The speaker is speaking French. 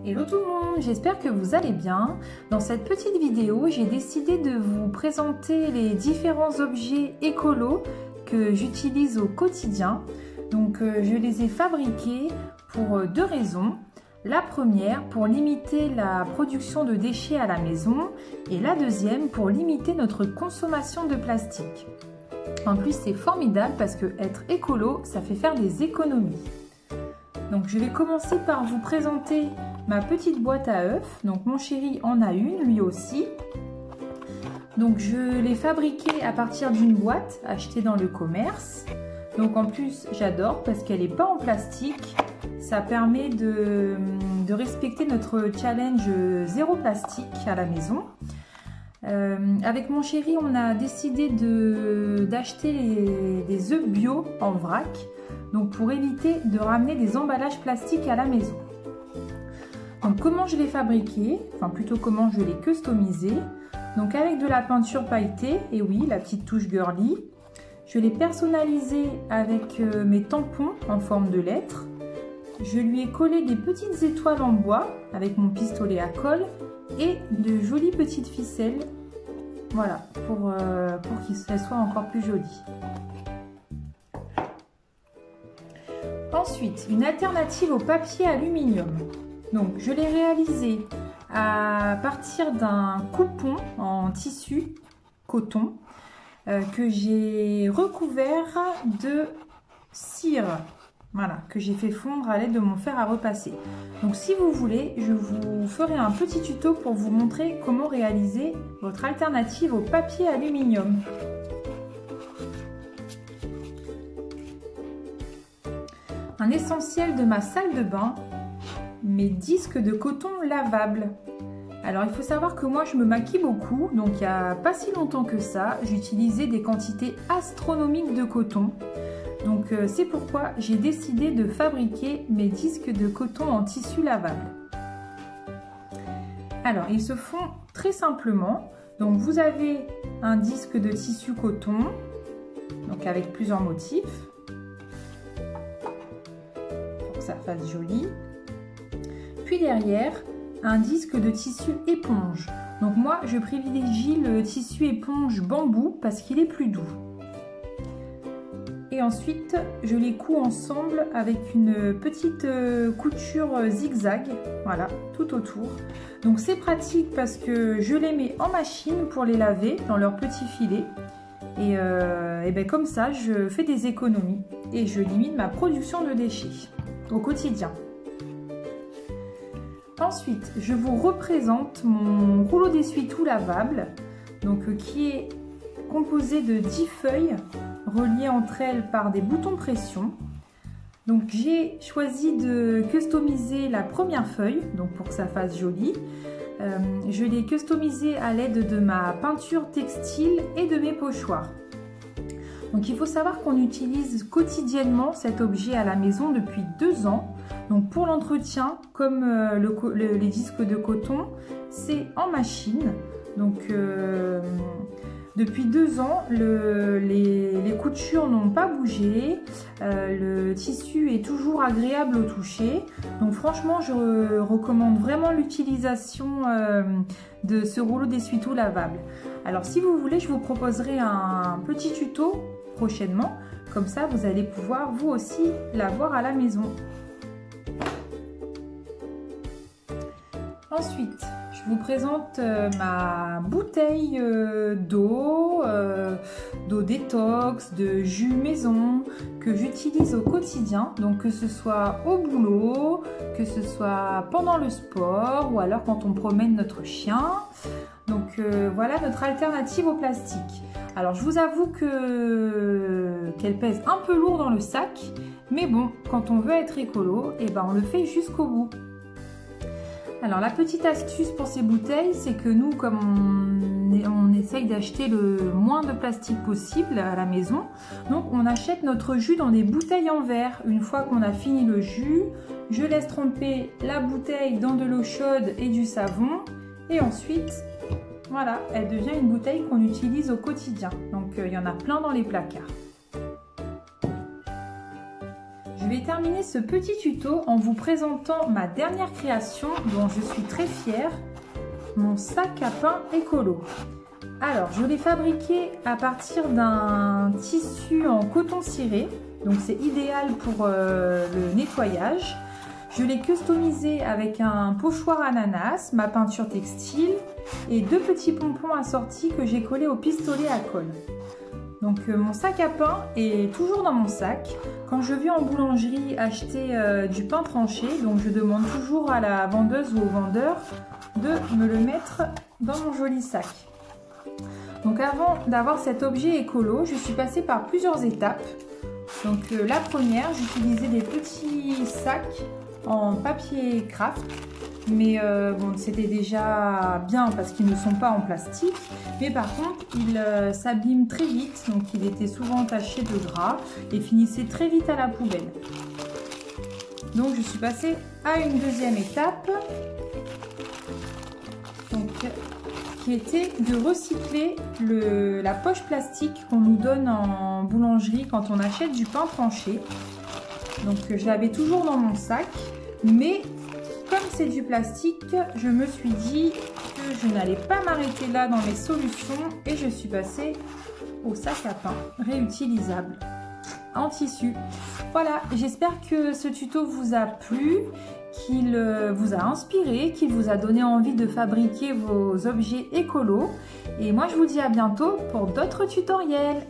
Hello tout le monde, j'espère que vous allez bien. Dans cette petite vidéo, j'ai décidé de vous présenter les différents objets écolos que j'utilise au quotidien. Donc je les ai fabriqués pour deux raisons. La première, pour limiter la production de déchets à la maison, et la deuxième, pour limiter notre consommation de plastique. En plus, c'est formidable parce que être écolo, ça fait faire des économies. Donc je vais commencer par vous présenter ma petite boîte à œufs. Donc mon chéri en a une, lui aussi. Donc je l'ai fabriquée à partir d'une boîte achetée dans le commerce. Donc en plus j'adore parce qu'elle n'est pas en plastique. Ça permet de respecter notre challenge zéro plastique à la maison. Avec mon chéri, on a décidé d'acheter des œufs bio en vrac. Donc pour éviter de ramener des emballages plastiques à la maison. Donc comment je l'ai fabriqué, enfin plutôt comment je l'ai customisé. Donc avec de la peinture pailletée, et oui, la petite touche girly. Je l'ai personnalisé avec mes tampons en forme de lettres. Je lui ai collé des petites étoiles en bois avec mon pistolet à colle et de jolies petites ficelles. Voilà, pour qu'elle soit encore plus jolie. Ensuite, une alternative au papier aluminium. Donc, je l'ai réalisé à partir d'un coupon en tissu coton que j'ai recouvert de cire. Voilà, que j'ai fait fondre à l'aide de mon fer à repasser. Donc, si vous voulez, je vous ferai un petit tuto pour vous montrer comment réaliser votre alternative au papier aluminium. Un essentiel de ma salle de bain, mes disques de coton lavables. Alors il faut savoir que moi je me maquille beaucoup, donc il n'y a pas si longtemps que ça, j'utilisais des quantités astronomiques de coton. Donc c'est pourquoi j'ai décidé de fabriquer mes disques de coton en tissu lavable. Alors ils se font très simplement. Donc vous avez un disque de tissu coton, donc avec plusieurs motifs. Ça fasse joli. Puis derrière, un disque de tissu éponge. Donc moi, je privilégie le tissu éponge bambou parce qu'il est plus doux. Et ensuite, je les couds ensemble avec une petite couture zigzag, voilà, tout autour. Donc c'est pratique parce que je les mets en machine pour les laver dans leur petit filet. Et ben comme ça, je fais des économies et je limite ma production de déchets au quotidien. Ensuite, je vous représente mon rouleau d'essuie-tout lavable, donc qui est composé de 10 feuilles reliées entre elles par des boutons pression. Donc j'ai choisi de customiser la première feuille, donc pour que ça fasse joli. Je l'ai customisé à l'aide de ma peinture textile et de mes pochoirs. Donc il faut savoir qu'on utilise quotidiennement cet objet à la maison depuis 2 ans. Donc pour l'entretien, comme les disques de coton, c'est en machine. Donc depuis 2 ans, les coutures n'ont pas bougé. Le tissu est toujours agréable au toucher. Donc franchement, je recommande vraiment l'utilisation de ce rouleau d'essuie-tout lavable. Alors si vous voulez, je vous proposerai un petit tuto prochainement. Comme ça, vous allez pouvoir vous aussi l'avoir à la maison. Ensuite, je vous présente ma bouteille d'eau détox, de jus maison que j'utilise au quotidien. Donc que ce soit au boulot, que ce soit pendant le sport ou alors quand on promène notre chien. Donc voilà notre alternative au plastique. Alors je vous avoue qu'elle pèse un peu lourd dans le sac, mais bon, quand on veut être écolo, et ben on le fait jusqu'au bout. Alors la petite astuce pour ces bouteilles, c'est que nous, comme on essaye d'acheter le moins de plastique possible à la maison, donc on achète notre jus dans des bouteilles en verre. Une fois qu'on a fini le jus, je laisse tremper la bouteille dans de l'eau chaude et du savon, et ensuite, voilà, elle devient une bouteille qu'on utilise au quotidien. Donc il y en a plein dans les placards. Je vais terminer ce petit tuto en vous présentant ma dernière création dont je suis très fière, mon sac à pain écolo. Alors, je l'ai fabriqué à partir d'un tissu en coton ciré, donc c'est idéal pour le nettoyage. Je l'ai customisé avec un pochoir ananas, ma peinture textile et 2 petits pompons assortis que j'ai collés au pistolet à colle. Donc mon sac à pain est toujours dans mon sac. Quand je vais en boulangerie acheter du pain tranché, donc je demande toujours à la vendeuse ou au vendeur de me le mettre dans mon joli sac. Donc avant d'avoir cet objet écolo, je suis passée par plusieurs étapes. Donc la première, j'utilisais des petits sacs en papier craft, mais bon, c'était déjà bien parce qu'ils ne sont pas en plastique, mais par contre ils s'abîment très vite, donc il était souvent taché de gras et finissait très vite à la poubelle. Donc je suis passée à une deuxième étape, donc, qui était de recycler la poche plastique qu'on nous donne en boulangerie quand on achète du pain tranché. Donc je l'avais toujours dans mon sac, mais comme c'est du plastique, je me suis dit que je n'allais pas m'arrêter là dans mes solutions et je suis passée au sac à pain réutilisable en tissu. Voilà, j'espère que ce tuto vous a plu, qu'il vous a inspiré, qu'il vous a donné envie de fabriquer vos objets écolos. Et moi je vous dis à bientôt pour d'autres tutoriels.